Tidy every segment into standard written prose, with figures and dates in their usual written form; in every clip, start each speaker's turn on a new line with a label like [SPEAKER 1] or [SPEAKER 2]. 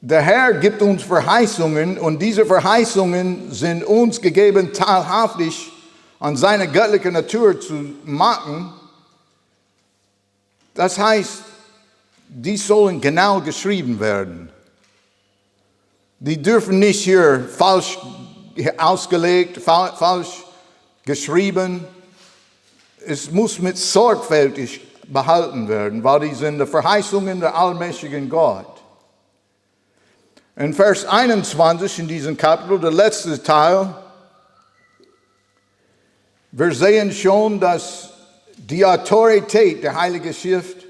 [SPEAKER 1] der Herr gibt uns Verheißungen und diese Verheißungen sind uns gegeben, teilhaftig an seine göttliche Natur zu machen. Das heißt, die sollen genau geschrieben werden. Die dürfen nicht hier falsch ausgelegt, falsch geschrieben. Es muss mit sorgfältig behalten werden, weil die sind die Verheißungen der allmächtigen Gott. In Vers 21 in diesem Kapitel, der letzte Teil, wir sehen schon, dass die Autorität der Heiligen Schrift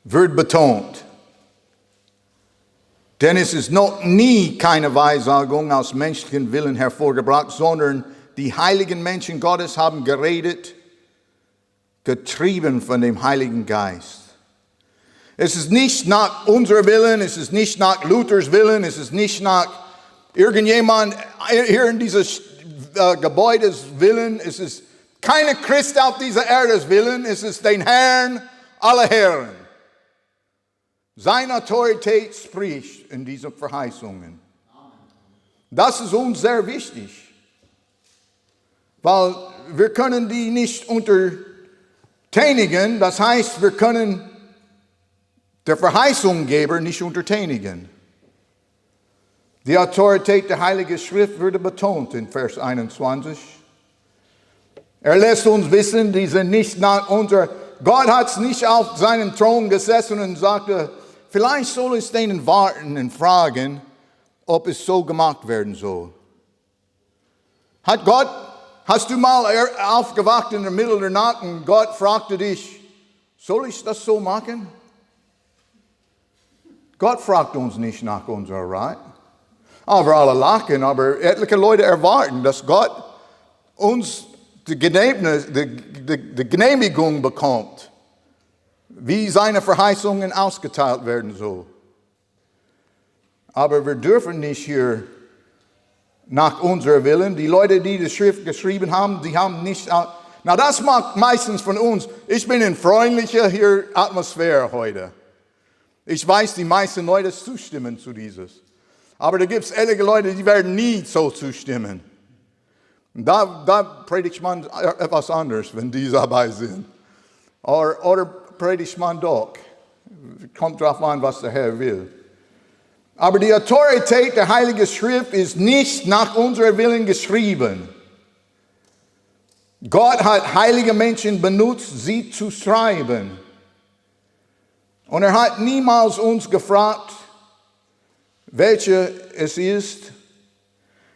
[SPEAKER 1] wird betont. Denn es ist noch nie keine Weissagung aus menschlichen Willen hervorgebracht, sondern die heiligen Menschen Gottes haben geredet, getrieben von dem Heiligen Geist. Es ist nicht nach unserem Willen, es ist nicht nach Luthers Willen, es ist nicht nach irgendjemand hier in dieses Gebäudes Willen, es ist keine Christ auf dieser Erde Willen, es ist den Herrn aller Herren. Seine Autorität spricht in diesen Verheißungen. Das ist uns sehr wichtig, weil wir können die nicht untertänigen, das heißt, wir können der Verheißunggeber nicht untertänigen. Die Autorität der Heiligen Schrift wurde betont in Vers 21. Er lässt uns wissen, die sind nicht nach unserer... Gott hat nicht auf seinem Thron gesessen und sagte, vielleicht soll es denen warten und fragen, ob es so gemacht werden soll. Hast du mal aufgewacht in der Mitte der Nacht und Gott fragte dich, soll ich das so machen? Gott fragt uns nicht nach unserer Rat. Aber alle lachen, aber etliche Leute erwarten, dass Gott uns die Genehmigung bekommt, wie seine Verheißungen ausgeteilt werden sollen. Aber wir dürfen nicht hier nach unserem Willen, die Leute, die die Schrift geschrieben haben, die haben nicht... Na, das macht meistens von uns, ich bin in freundlicher hier Atmosphäre heute. Ich weiß, die meisten Leute zustimmen zu dieses. Aber da gibt es einige Leute, die werden nie so zustimmen. Da predigt man etwas anderes, wenn die dabei sind. Oder predigt man doch. Kommt drauf an, was der Herr will. Aber die Autorität der Heiligen Schrift ist nicht nach unserem Willen geschrieben. Gott hat heilige Menschen benutzt, sie zu schreiben. Und er hat niemals uns gefragt, welche es ist.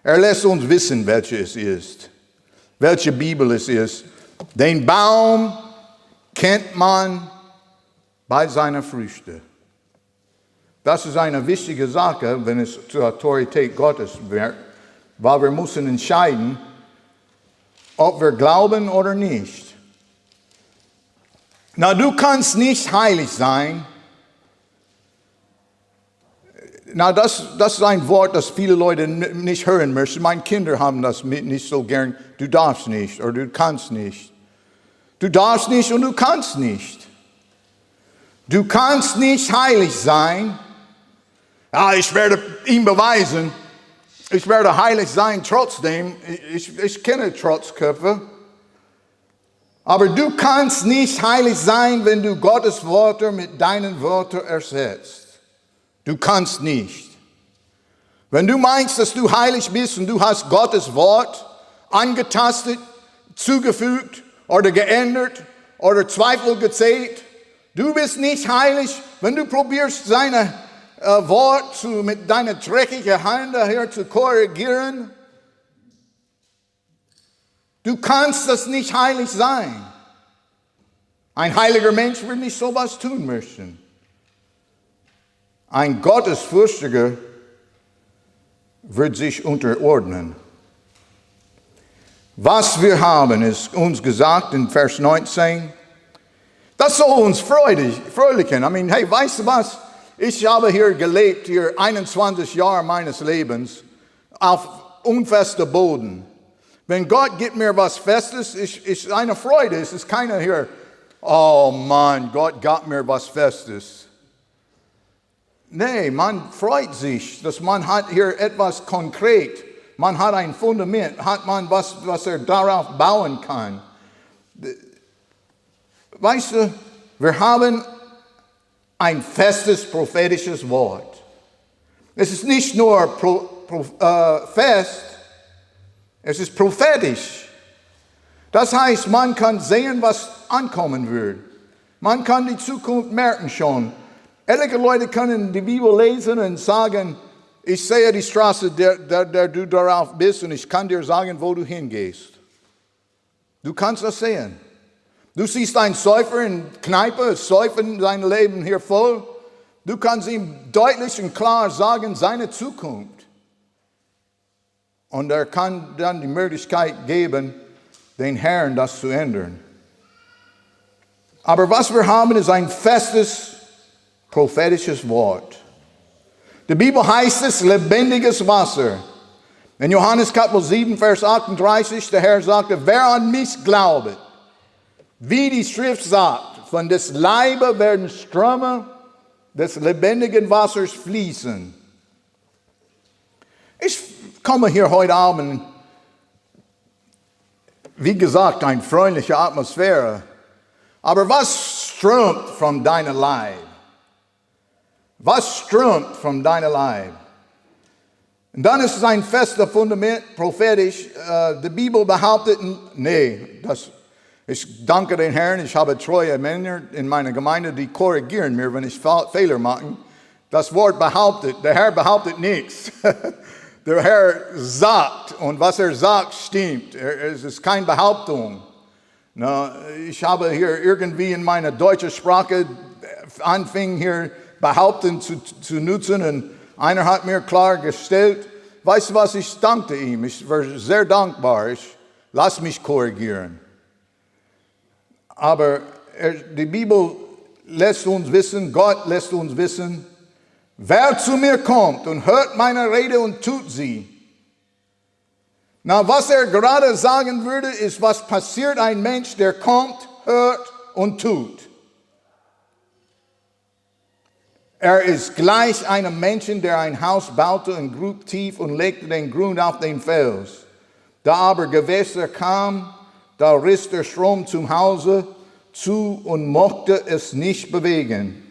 [SPEAKER 1] Er lässt uns wissen, welche es ist, welche Bibel es ist. Den Baum kennt man bei seinen Früchten. Das ist eine wichtige Sache, wenn es zur Autorität Gottes wird, weil wir müssen entscheiden, ob wir glauben oder nicht. Na, du kannst nicht heilig sein. Na, das ist ein Wort, das viele Leute nicht hören möchten. Meine Kinder haben das nicht so gern. Du darfst nicht oder du kannst nicht. Du darfst nicht und du kannst nicht. Du kannst nicht heilig sein. Ja, ich werde ihm beweisen. Ich werde heilig sein trotzdem. Ich kenne Trotzköpfe. Aber du kannst nicht heilig sein, wenn du Gottes Worte mit deinen Worten ersetzt. Du kannst nicht. Wenn du meinst, dass du heilig bist und du hast Gottes Wort angetastet, zugefügt oder geändert oder Zweifel gezählt, du bist nicht heilig, wenn du probierst, seine Wort mit deiner dreckigen Hand daher zu korrigieren. Du kannst das nicht heilig sein. Ein heiliger Mensch wird nicht sowas tun möchten. Ein Gottesfürchtiger wird sich unterordnen. Was wir haben, ist uns gesagt in Vers 19. Das soll uns fröhlichen. Hey, weißt du was? Ich habe hier gelebt, hier 21 Jahre meines Lebens, auf unfestem Boden. Wenn Gott gibt mir was Festes, ist eine Freude. Es ist keiner hier, oh Mann, Gott gab mir was Festes. Nee, man freut sich, dass man hat hier etwas konkret. Man hat ein Fundament, hat man was darauf bauen kann. Weißt du, wir haben ein festes prophetisches Wort. Es ist nicht nur fest, es ist prophetisch. Das heißt, man kann sehen, was ankommen wird. Man kann die Zukunft merken schon. Einige Leute können die Bibel lesen und sagen, ich sehe die Straße, der du darauf bist, und ich kann dir sagen, wo du hingehst. Du kannst das sehen. Du siehst einen Säufer in Kneipe, säufen sein Leben hier voll. Du kannst ihm deutlich und klar sagen, seine Zukunft. Und er kann dann die Möglichkeit geben, den Herrn das zu ändern. Aber was wir haben, ist ein festes, prophetisches Wort. Die Bibel heißt es lebendiges Wasser. In Johannes Kapitel 7, Vers 38, der Herr sagte, wer an mich glaubet, wie die Schrift sagt, von des Leibe werden Ströme des lebendigen Wassers fließen. Ich komme hier heute Abend, wie gesagt, eine freundliche Atmosphäre. Aber was strömt von deiner Leib? Was strömt von deiner Leib? Und dann ist es ein fester Fundament, prophetisch. Die Bibel behauptet, ich danke den Herrn, ich habe treue Männer in meiner Gemeinde, die korrigieren mir, wenn ich Fehler mache. Das Wort behauptet, der Herr behauptet nichts. Der Herr sagt, und was er sagt, stimmt. Es ist keine Behauptung. Ich habe hier irgendwie in meiner deutschen Sprache angefangen, hier behaupten zu nutzen, und einer hat mir klargestellt, weißt du was, ich dankte ihm, ich war sehr dankbar, lass mich korrigieren. Aber die Bibel lässt uns wissen, Gott lässt uns wissen, wer zu mir kommt und hört meine Rede und tut sie. Na, was er gerade sagen würde, ist, was passiert ein Mensch, der kommt, hört und tut. Er ist gleich einem Menschen, der ein Haus baute und grub tief und legte den Grund auf den Fels. Da aber Gewässer kam, da riss der Strom zum Hause zu und mochte es nicht bewegen,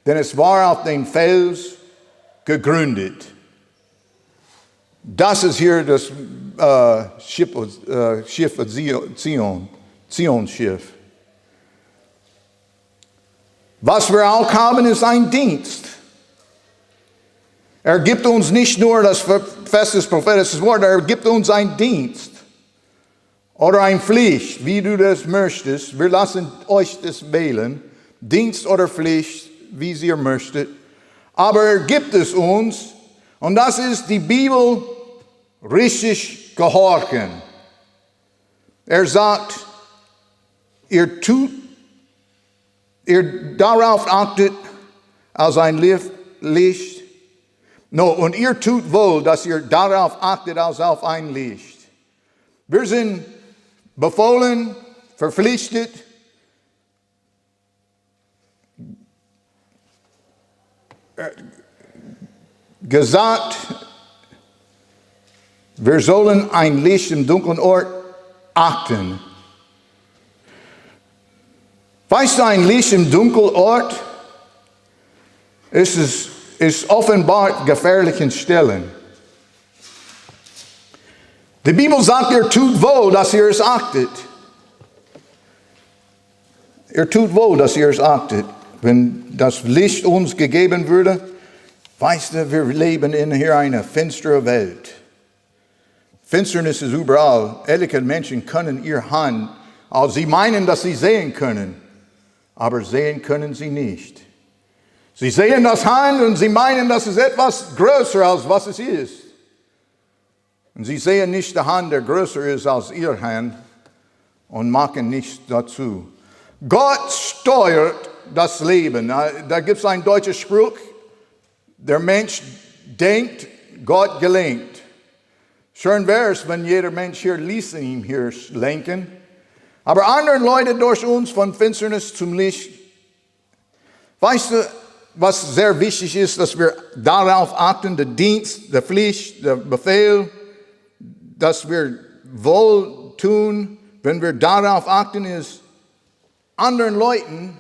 [SPEAKER 1] denn es war auf den Fels gegründet. Das ist hier das Schiff Zion-Schiff. Was wir auch haben, ist ein Dienst. Er gibt uns nicht nur das festes prophetische Wort, er gibt uns einen Dienst. Oder eine Pflicht, wie du das möchtest. Wir lassen euch das wählen. Dienst oder Pflicht, wie ihr möchtet. Aber er gibt es uns. Und das ist die Bibel richtig gehorchen. Er sagt, ihr darauf achtet als ein Licht. Und ihr tut wohl, dass ihr darauf achtet als auf ein Licht. Wir sind befohlen, verpflichtet, gesagt, wir sollen ein Licht im dunklen Ort achten. Weißt du, ein Licht im dunklen Ort ist offenbart gefährlichen Stellen. Die Bibel sagt, ihr tut wohl, dass ihr es achtet. Ihr tut wohl, dass ihr es achtet. Wenn das Licht uns gegeben würde, weißt du, wir leben in hier eine finstere Welt. Finsternis ist überall. Einige Menschen können ihr Hand, also sie meinen, dass sie sehen können, aber sehen können sie nicht. Sie sehen das Hand und sie meinen, das ist etwas größer, als was es ist. Und sie sehen nicht die Hand, der größer ist als ihr Hand, und machen nichts dazu. Gott steuert das Leben. Da gibt es einen deutschen Spruch, der Mensch denkt, Gott gelenkt. Schön wäre es, wenn jeder Mensch hier ließe ihn hier lenken. Aber andere Leute durch uns von Finsternis zum Licht. Weißt du, was sehr wichtig ist, dass wir darauf achten, der Dienst, der Pflicht, der Befehl, dass wir wohl tun, wenn wir darauf achten, ist anderen Leuten,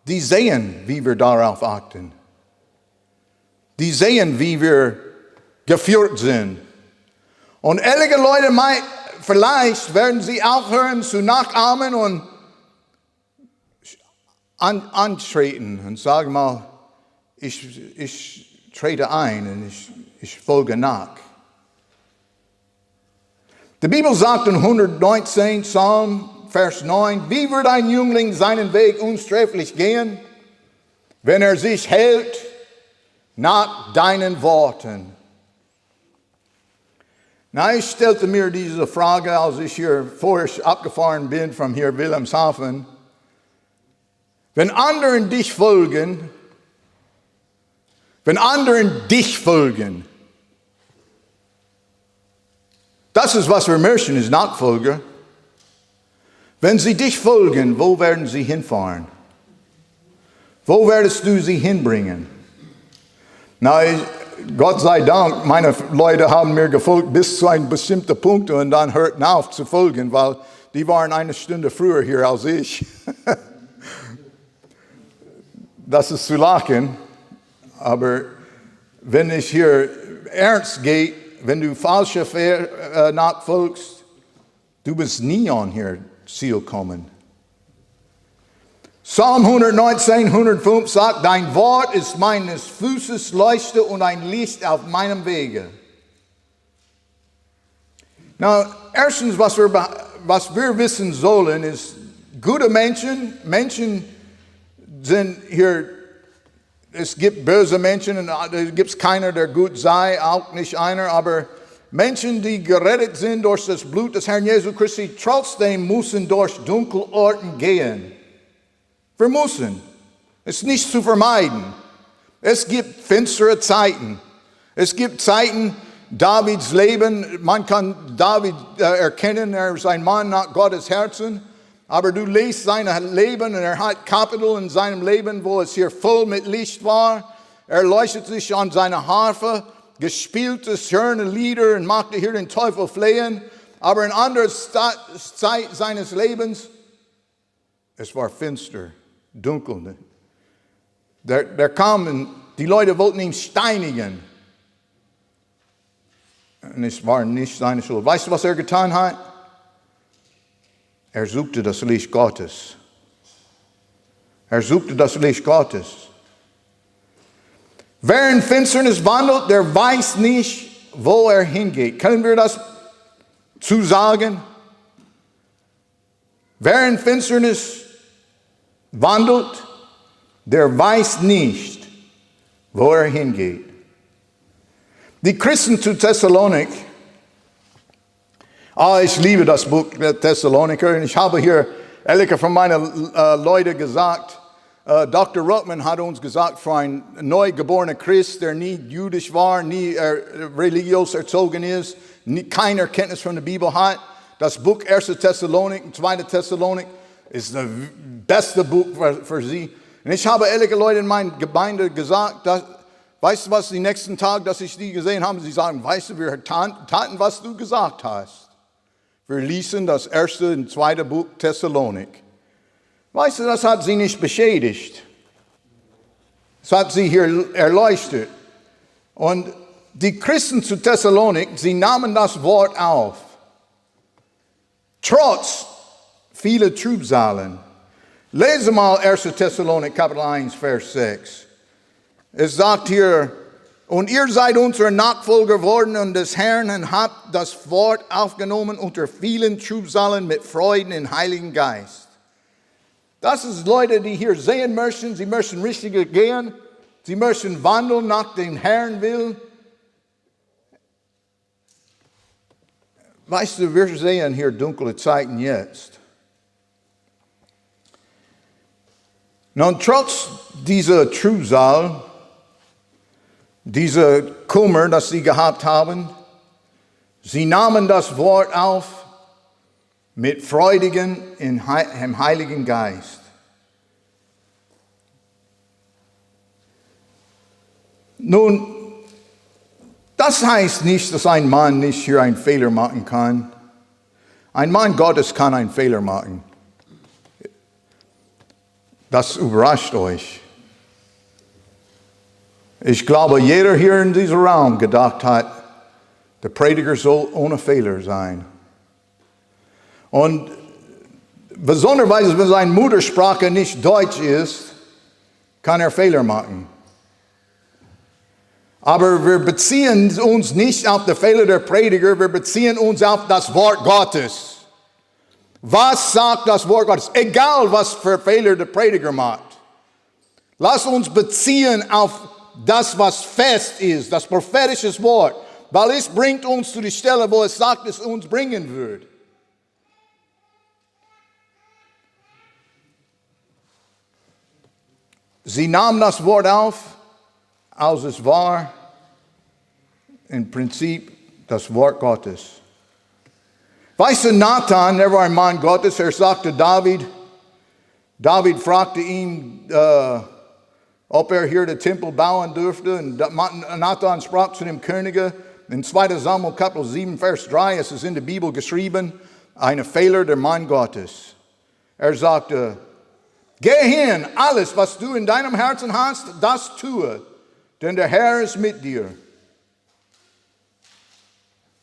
[SPEAKER 1] die sehen, wie wir darauf achten. Die sehen, wie wir geführt sind. Und einige Leute, vielleicht werden sie aufhören zu nachahmen und antreten und sagen mal, ich trete ein und ich folge nach. Die Bibel sagt in 119 Psalm, Vers 9, wie wird ein Jüngling seinen Weg unsträflich gehen, wenn er sich hält nach deinen Worten? Na, ich stellte mir diese Frage, als ich hier vorher abgefahren bin von hier Wilhelmshaven. Wenn anderen dich folgen, das ist, was wir möchten, ist Nachfolger. Wenn sie dich folgen, wo werden sie hinfahren? Wo werdest du sie hinbringen? Na, Gott sei Dank, meine Leute haben mir gefolgt bis zu einem bestimmten Punkt und dann hörten auf zu folgen, weil die waren eine Stunde früher hier als ich. Das ist zu lachen, aber wenn es hier ernst geht, wenn du falsche nachfolgst, du bist nie an ihr Ziel kommen. Psalm 119, 105 sagt, dein Wort ist meines Fußes Leuchte und ein Licht auf meinem Wege. Na, erstens, was wir wissen sollen, ist, gute Menschen sind hier, es gibt böse Menschen und es gibt keiner, der gut sei, auch nicht einer, aber Menschen, die gerettet sind durch das Blut des Herrn Jesus Christi, trotzdem müssen durch dunkle Orten gehen. Wir müssen. Es ist nicht zu vermeiden. Es gibt finstere Zeiten. Es gibt Zeiten, Davids Leben, man kann David erkennen, er ist ein Mann nach Gottes Herzen. Aber du liest sein Leben und er hat Kapitel in seinem Leben, wo es hier voll mit Licht war. Er leuchtet sich an seine Harfe, gespielte schöne Lieder und machte hier den Teufel flehen. Aber in anderer Zeit seines Lebens, es war finster, dunkel. Der kam und die Leute wollten ihn steinigen. Und es war nicht seine Schuld. Weißt du, was er getan hat? Er suchte das Licht Gottes. Er suchte das Licht Gottes. Wer in Finsternis wandelt, der weiß nicht, wo er hingeht. Können wir das zusagen? Wer in Finsternis wandelt, der weiß nicht, wo er hingeht. Die Christen zu Thessalonik, ich liebe das Buch der Thessaloniker und ich habe hier einige von meinen Leuten gesagt, Dr. Ruckman hat uns gesagt, für einen neugeborener Christ, der nie jüdisch war, nie religiös erzogen ist, keine Kenntnis von der Bibel hat, das Buch 1. Thessalonik und 2. Thessalonik ist das beste Buch für sie. Und ich habe einige Leute in meiner Gemeinde gesagt, weißt du was, die nächsten Tage, dass ich die gesehen habe, sie sagen, weißt du, wir taten, was du gesagt hast. Wir ließen das 1. und 2. Buch Thessalonik. Weißt du, das hat sie nicht beschädigt. Das hat sie hier erleuchtet. Und die Christen zu Thessalonik, sie nahmen das Wort auf. Trotz vieler Trübsalen. Lese mal 1. Thessalonik, Kapitel 1, Vers 6. Es sagt hier, und ihr seid unsere Nachfolger geworden und des Herrn und habt das Wort aufgenommen unter vielen Trübsalen mit Freuden im Heiligen Geist. Das ist Leute, die hier sehen möchten, sie möchten richtig gehen, sie möchten wandeln nach dem Herrn will. Weißt du, wir sehen hier dunkle Zeiten jetzt. Nun, trotz dieser Trübsal, dieser Kummer, das sie gehabt haben, sie nahmen das Wort auf mit freudigen im Heiligen Geist. Nun, das heißt nicht, dass ein Mann nicht hier einen Fehler machen kann. Ein Mann Gottes kann einen Fehler machen. Das überrascht euch. Ich glaube, jeder hier in diesem Raum gedacht hat, der Prediger soll ohne Fehler sein. Und besonderweise, wenn seine Muttersprache nicht Deutsch ist, kann er Fehler machen. Aber wir beziehen uns nicht auf die Fehler der Prediger, wir beziehen uns auf das Wort Gottes. Was sagt das Wort Gottes? Egal, was für Fehler der Prediger macht. Lass uns beziehen auf das, was fest ist, das prophetische Wort. Weil es bringt uns zu der Stelle, wo es sagt, es uns bringen wird. Sie nahm das Wort auf, als es war im Prinzip das Wort Gottes. Weißt du, Nathan, er war ein Mann Gottes, er sagte David fragte ihn, ob er hier den Tempel bauen dürfte. Und Nathan sprach zu dem Könige, in 2. Samuel Kapitel 7, Vers 3, es ist in der Bibel geschrieben, ein Fehler der Mann Gottes. Er sagte, geh hin, alles, was du in deinem Herzen hast, das tue, denn der Herr ist mit dir.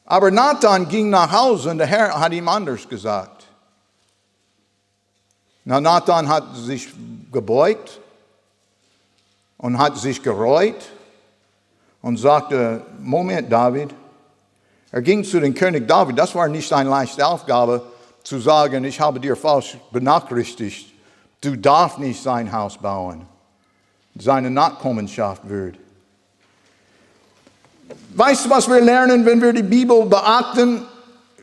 [SPEAKER 1] Aber Nathan ging nach Hause und der Herr hat ihm anders gesagt. Na, Nathan hat sich gebeugt und hat sich gereut und sagte, Moment, David. Er ging zu dem König David, das war nicht eine leichte Aufgabe, zu sagen, ich habe dir falsch benachrichtigt. Du darfst nicht sein Haus bauen. Seine Nachkommenschaft wird. Weißt du, was wir lernen, wenn wir die Bibel beachten?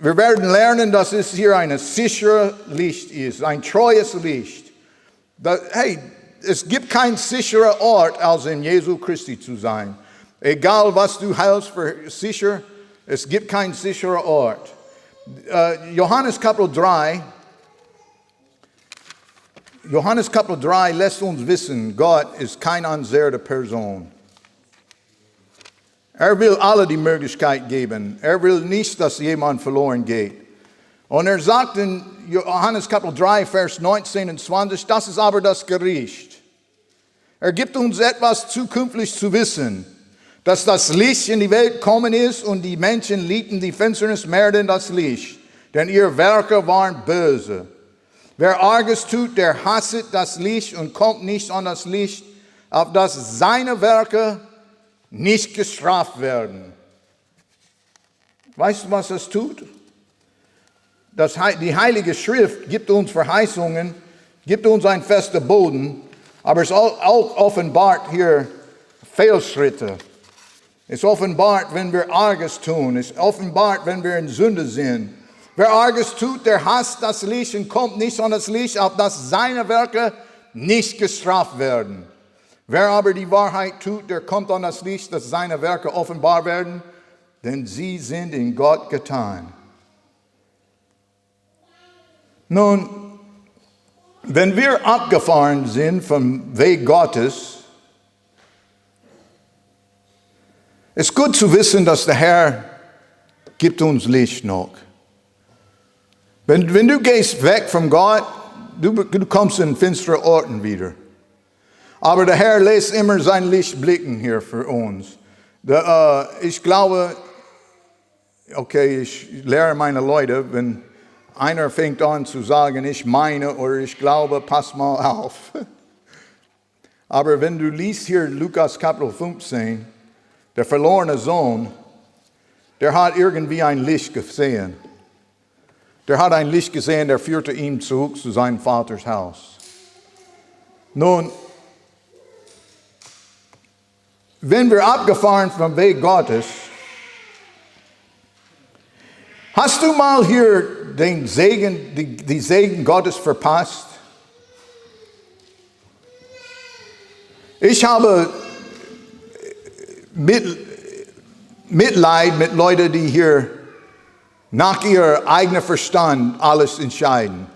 [SPEAKER 1] Wir werden lernen, dass es hier ein sicheres Licht ist, ein treues Licht. Es gibt keinen sicheren Ort, als in Jesu Christi zu sein. Egal, was du hältst für sicher, es gibt keinen sicheren Ort. Johannes Kapitel 3 lässt uns wissen, Gott ist keine ansehrte Person. Er will alle die Möglichkeit geben. Er will nicht, dass jemand verloren geht. Und er sagt in Johannes Kapitel 3, Vers 19 und 20, das ist aber das Gericht. Er gibt uns etwas zukünftig zu wissen, dass das Licht in die Welt gekommen ist und die Menschen liebten die Finsternis mehr denn das Licht, denn ihre Werke waren böse. Wer Arges tut, der hasset das Licht und kommt nicht an das Licht, auf das seine Werke nicht gestraft werden. Weißt du, was das tut? Die Heilige Schrift gibt uns Verheißungen, gibt uns einen festen Boden, aber es auch offenbart hier Fehlschritte. Es offenbart, wenn wir Arges tun. Es offenbart, wenn wir in Sünde sind. Wer Arges tut, der hasst das Licht und kommt nicht an das Licht, auf das seine Werke nicht gestraft werden. Wer aber die Wahrheit tut, der kommt an das Licht, dass seine Werke offenbar werden, denn sie sind in Gott getan. Nun, wenn wir abgefahren sind vom Weg Gottes, ist gut zu wissen, dass der Herr gibt uns Licht noch. Wenn du gehst weg von Gott, du kommst in finstere Orten wieder. Aber der Herr lässt immer sein Licht blicken hier für uns. Ich glaube, okay, ich lehre meine Leute, wenn einer fängt an zu sagen, ich meine oder ich glaube, pass mal auf. Aber wenn du liest hier Lukas Kapitel 15, der verlorene Sohn, der hat irgendwie ein Licht gesehen. Der hat ein Licht gesehen, der führte ihn zurück zu seinem Vaters Haus. Nun, wenn wir abgefahren vom Weg Gottes, hast du mal hier den Segen, die Segen Gottes verpasst? Ich habe Mitleid mit Leuten, die hier nach ihrem eigenen Verstand alles entscheiden.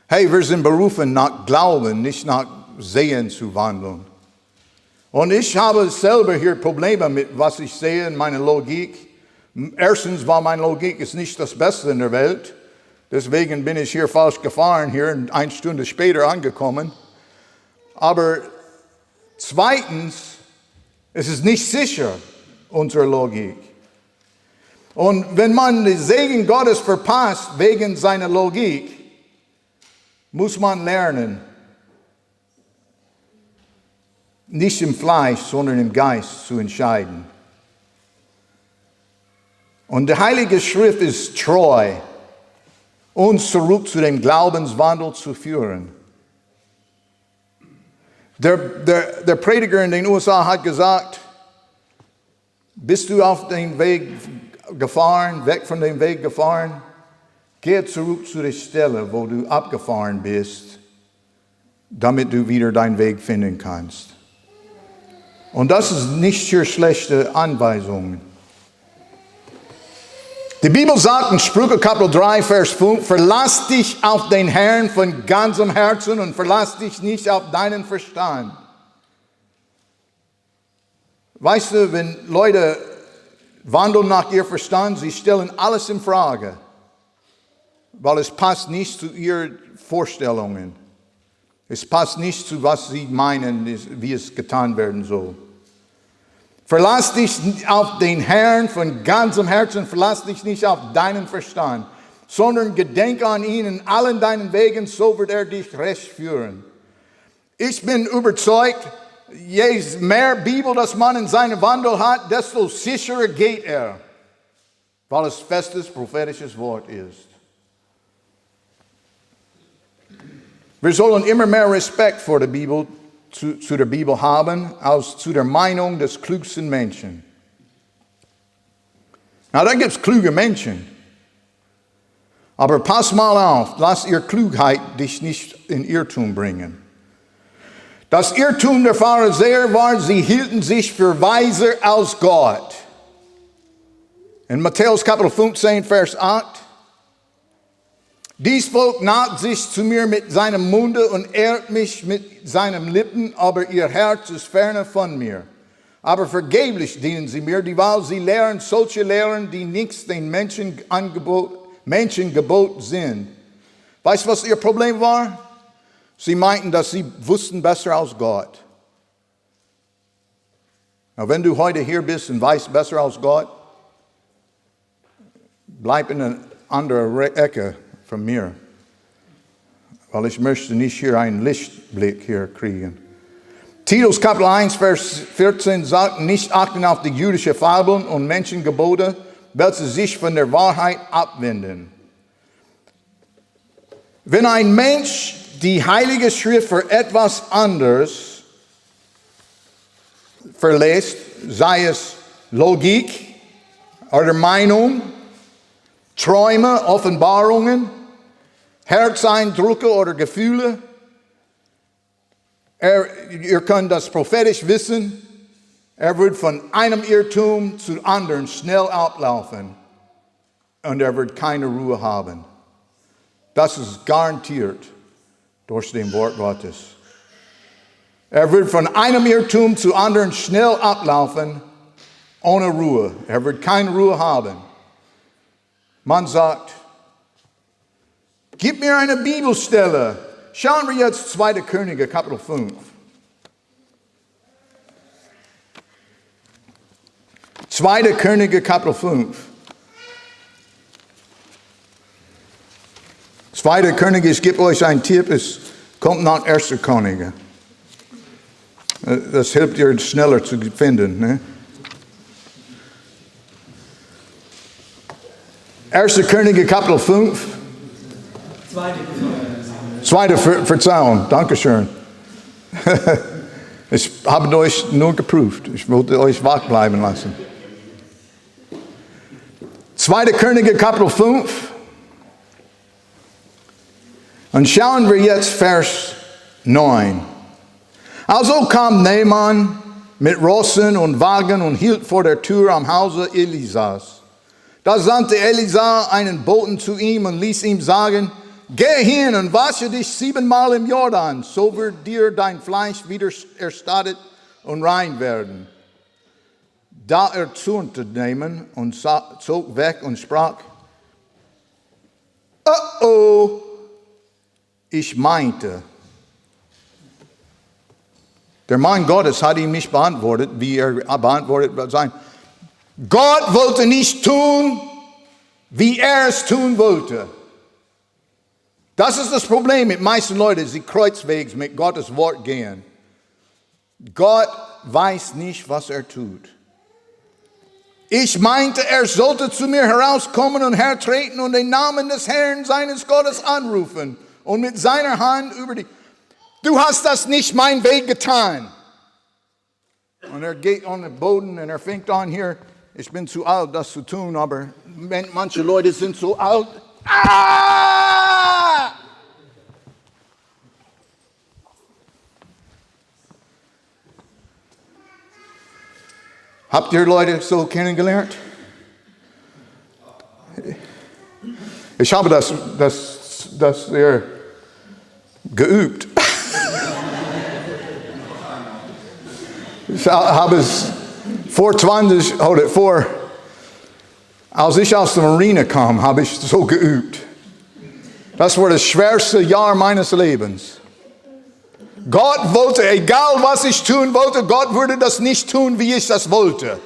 [SPEAKER 1] Hey, wir sind berufen, nach Glauben, nicht nach Sehen zu wandeln. Und ich habe selber hier Probleme mit, was ich sehe in meiner Logik. Erstens, weil meine Logik ist nicht das Beste in der Welt. Deswegen bin ich hier falsch gefahren, hier 1 Stunde später angekommen. Aber zweitens, es ist nicht sicher, unsere Logik. Und wenn man den Segen Gottes verpasst wegen seiner Logik, muss man lernen, nicht im Fleisch, sondern im Geist zu entscheiden. Und die Heilige Schrift ist treu, uns zurück zu dem Glaubenswandel zu führen. Der Prediger in den USA hat gesagt, bist du auf den Weg gefahren, weg von dem Weg gefahren? Geh zurück zu der Stelle, wo du abgefahren bist, damit du wieder deinen Weg finden kannst. Und das ist nicht für schlechte Anweisungen. Die Bibel sagt in Sprüche Kapitel 3, Vers 5, verlass dich auf den Herrn von ganzem Herzen und verlass dich nicht auf deinen Verstand. Weißt du, wenn Leute wandeln nach ihrem Verstand, sie stellen alles in Frage, weil es passt nicht zu ihren Vorstellungen. Es passt nicht zu, was sie meinen, wie es getan werden soll. Verlass dich auf den Herrn von ganzem Herzen, verlass dich nicht auf deinen Verstand, sondern gedenke an ihn in allen deinen Wegen, so wird er dich recht führen. Ich bin überzeugt, je mehr Bibel das man in seinem Wandel hat, desto sicherer geht er, weil es festes prophetisches Wort ist. Wir sollen immer mehr Respekt vor der Bibel zu der Bibel haben, als zu der Meinung des klügsten Menschen. Na, da gibt es kluge Menschen. Aber pass mal auf, lass ihre Klugheit dich nicht in Irrtum bringen. Das Irrtum der Pharisäer war, sie hielten sich für weiser als Gott. In Matthäus Kapitel 15, Vers 8. Dies Volk naht sich zu mir mit seinem Munde und ehrt mich mit seinen Lippen, aber ihr Herz ist ferne von mir. Aber vergeblich dienen sie mir, dieweil sie lehren solche Lehren, die nichts den Menschengebot sind. Weißt du, was ihr Problem war? Sie meinten, dass sie wussten besser als Gott. Na, wenn du heute hier bist und weißt besser als Gott, bleib in einer anderen Ecke von mir, weil ich möchte nicht hier einen Lichtblick hier kriegen. Titus Kapitel 1, Vers 14 sagt, nicht achten auf die jüdischen Fabeln und Menschengebote, welche sich von der Wahrheit abwenden. Wenn ein Mensch die Heilige Schrift für etwas anderes verlässt, sei es Logik oder Meinung, Träume, Offenbarungen, Herzeindrücke oder Gefühle. Ihr könnt das prophetisch wissen. Er wird von einem Irrtum zu anderen schnell ablaufen. Und er wird keine Ruhe haben. Das ist garantiert durch das Wort Gottes. Er wird von einem Irrtum zu anderen schnell ablaufen, ohne Ruhe. Er wird keine Ruhe haben. Man sagt, gib mir eine Bibelstelle. Schauen wir jetzt 2. Könige, Kapitel 5. 2. Könige, Kapitel 5. 2. Könige, ich gebe euch einen Tipp, es kommt nach 1. Könige. Das hilft dir schneller zu finden. Ne? 1. Könige, Kapitel 5. 2. Verzeihung, danke schön. Ich habe euch nur geprüft. Ich wollte euch wach bleiben lassen. 2. Könige, Kapitel 5. Und schauen wir jetzt Vers 9. Also kam Naaman mit Rossen und Wagen und hielt vor der Tür am Hause Elisas. Da sandte Elisa einen Boten zu ihm und ließ ihm sagen, geh hin und wasche dich 7-mal im Jordan, so wird dir dein Fleisch wieder erstattet und rein werden. Da zürnte nehmen und zog weg und sprach, oh, ich meinte. Der Mann Gottes hat ihm nicht beantwortet, wie er beantwortet sein. Gott wollte nicht tun, wie er es tun wollte. Das ist das Problem mit meisten Leuten, die kreuzwegs mit Gottes Wort gehen. Gott weiß nicht, was er tut. Ich meinte, er sollte zu mir herauskommen und hertreten und den Namen des Herrn seines Gottes anrufen und mit seiner Hand über die... Du hast das nicht mein Weg getan. Und er geht auf den Boden und er fängt an hier, ich bin zu alt, das zu tun, aber manche Leute sind so alt. Ah! Habt ihr Leute so kennengelernt? Ich habe das geübt. Ich habe es als ich aus der Marine kam, habe ich so geübt. Das war das schwerste Jahr meines Lebens. Gott wollte, egal was ich tun wollte, Gott würde das nicht tun, wie ich das wollte.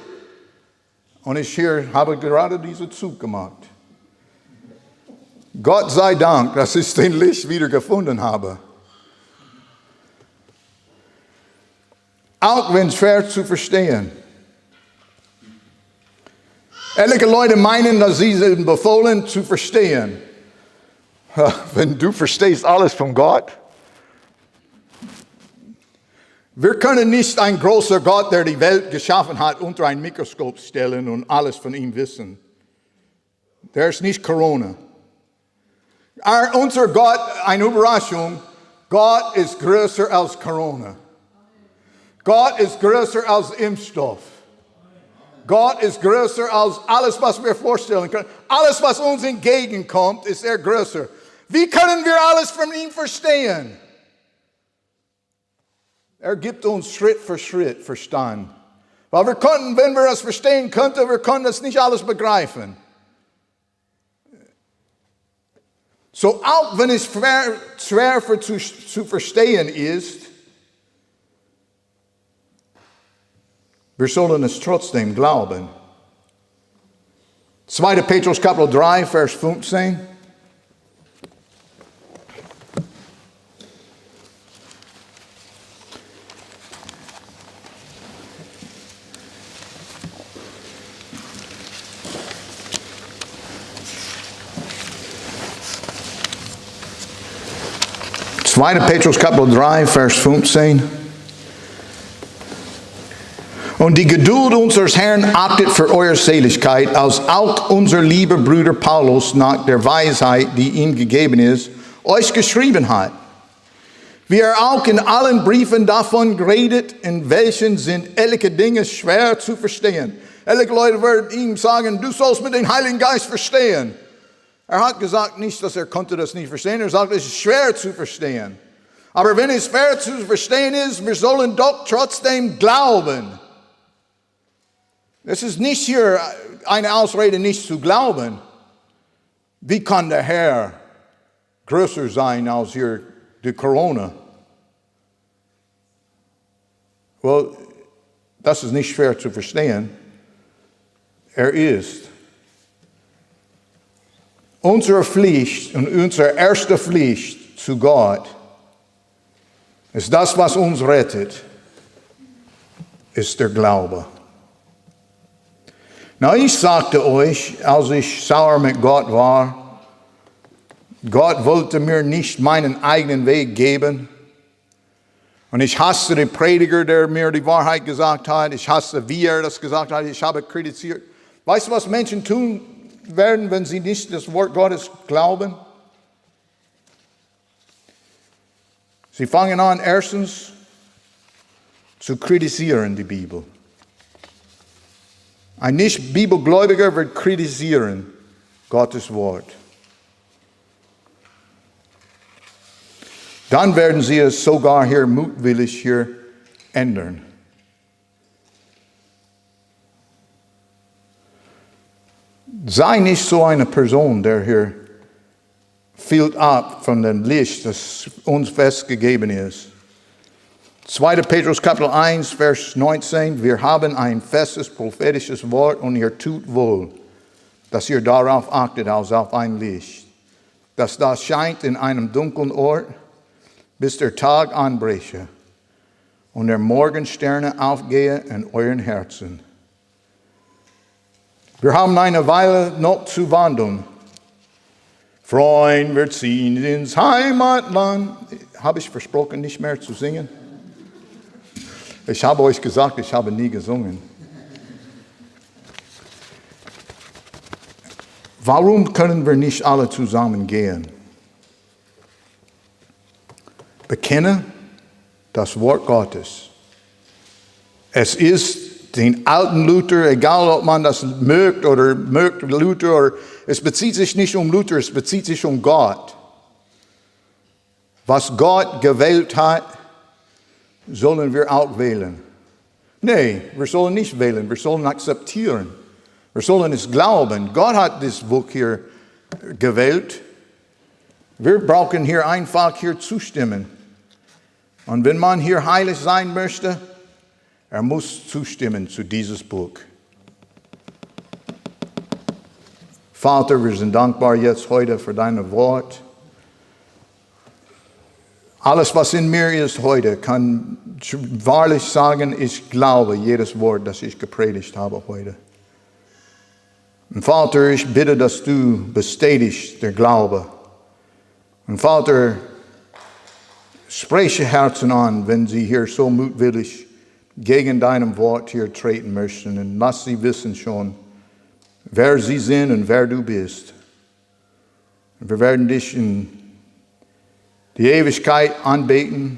[SPEAKER 1] Und ich habe gerade diesen Zug gemacht. Gott sei Dank, dass ich den Licht wieder gefunden habe. Auch wenn es schwer zu verstehen. Einige Leute meinen, dass sie sind befohlen zu verstehen. Wenn du verstehst alles von Gott. Wir können nicht einen großen Gott, der die Welt geschaffen hat, unter ein Mikroskop stellen und alles von ihm wissen. Der ist nicht Corona. Unser Gott, eine Überraschung, Gott ist größer als Corona. Gott ist größer als Impfstoff. Gott ist größer als alles, was wir vorstellen können. Alles, was uns entgegenkommt, ist er größer. Wie können wir alles von ihm verstehen? Er gibt uns Schritt für Schritt Verstand. Weil wir konnten, wenn wir das verstehen könnten, wir konnten das nicht alles begreifen. So auch wenn es schwer zu verstehen ist, wir sollen es trotzdem glauben. 2. Petrus Kapitel 3, Vers 15. Petrus Kapitel 3, Vers 15. Und die Geduld unseres Herrn achtet für eure Seligkeit, als auch unser lieber Bruder Paulus nach der Weisheit, die ihm gegeben ist, euch geschrieben hat. Wie er auch in allen Briefen davon redet, in welchen sind etliche Dinge schwer zu verstehen. Etliche Leute werden ihm sagen, du sollst mit dem Heiligen Geist verstehen. Er hat gesagt nicht, dass er konnte das nicht verstehen. Er sagt, es ist schwer zu verstehen. Aber wenn es schwer zu verstehen ist, wir sollen doch trotzdem glauben. Es ist nicht hier eine Ausrede, nicht zu glauben. Wie kann der Herr größer sein als hier die Corona? Well, das ist nicht schwer zu verstehen. Er ist. Unsere Pflicht und unsere erste Pflicht zu Gott ist das, was uns rettet, ist der Glaube. Na, ich sagte euch, als ich sauer mit Gott war, Gott wollte mir nicht meinen eigenen Weg geben. Und ich hasste den Prediger, der mir die Wahrheit gesagt hat. Ich hasste, wie er das gesagt hat. Ich habe kritisiert. Weißt du, was Menschen tun werden, wenn sie nicht das Wort Gottes glauben? Sie fangen an, erstens zu kritisieren die Bibel. Ein Nicht-Bibelgläubiger wird kritisieren Gottes Wort. Dann werden sie es sogar hier mutwillig hier ändern. Sei nicht so eine Person, der hier fehlt ab von dem Licht, das uns festgegeben ist. 2. Petrus Kapitel 1, Vers 19. Wir haben ein festes prophetisches Wort und ihr tut wohl, dass ihr darauf achtet als auf ein Licht, dass das scheint in einem dunklen Ort, bis der Tag anbreche und der Morgensterne aufgehe in euren Herzen. Wir haben eine Weile noch zu wandeln. Freuen, wir ziehen ins Heimatland. Habe ich versprochen, nicht mehr zu singen? Ich habe euch gesagt, ich habe nie gesungen. Warum können wir nicht alle zusammen gehen? Bekenne das Wort Gottes. Es ist den alten Luther, egal ob man das mögt oder mögt Luther, oder es bezieht sich nicht um Luther, es bezieht sich um Gott. Was Gott gewählt hat, sollen wir auch wählen. Nee, wir sollen nicht wählen, wir sollen akzeptieren. Wir sollen es glauben. Gott hat das Buch hier gewählt. Wir brauchen hier einfach hier zustimmen. Und wenn man hier heilig sein möchte, er muss zustimmen zu dieses Buch. Vater, wir sind dankbar jetzt heute für dein Wort. Alles, was in mir ist heute, kann wahrlich sagen, ich glaube jedes Wort, das ich gepredigt habe heute. Und Vater, ich bitte, dass du bestätigst der Glaube. Und Vater, spreche Herzen an, wenn sie hier so mutwillig gegen deinem Wort hier treten möchten. Und lass sie wissen schon, wer sie sind und wer du bist. Und wir werden dich in die Ewigkeit anbeten,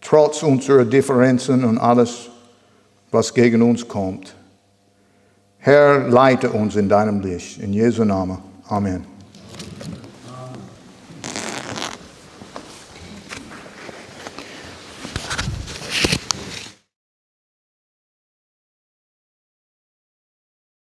[SPEAKER 1] trotz unserer Differenzen und alles, was gegen uns kommt. Herr, leite uns in deinem Licht. In Jesu Namen. Amen.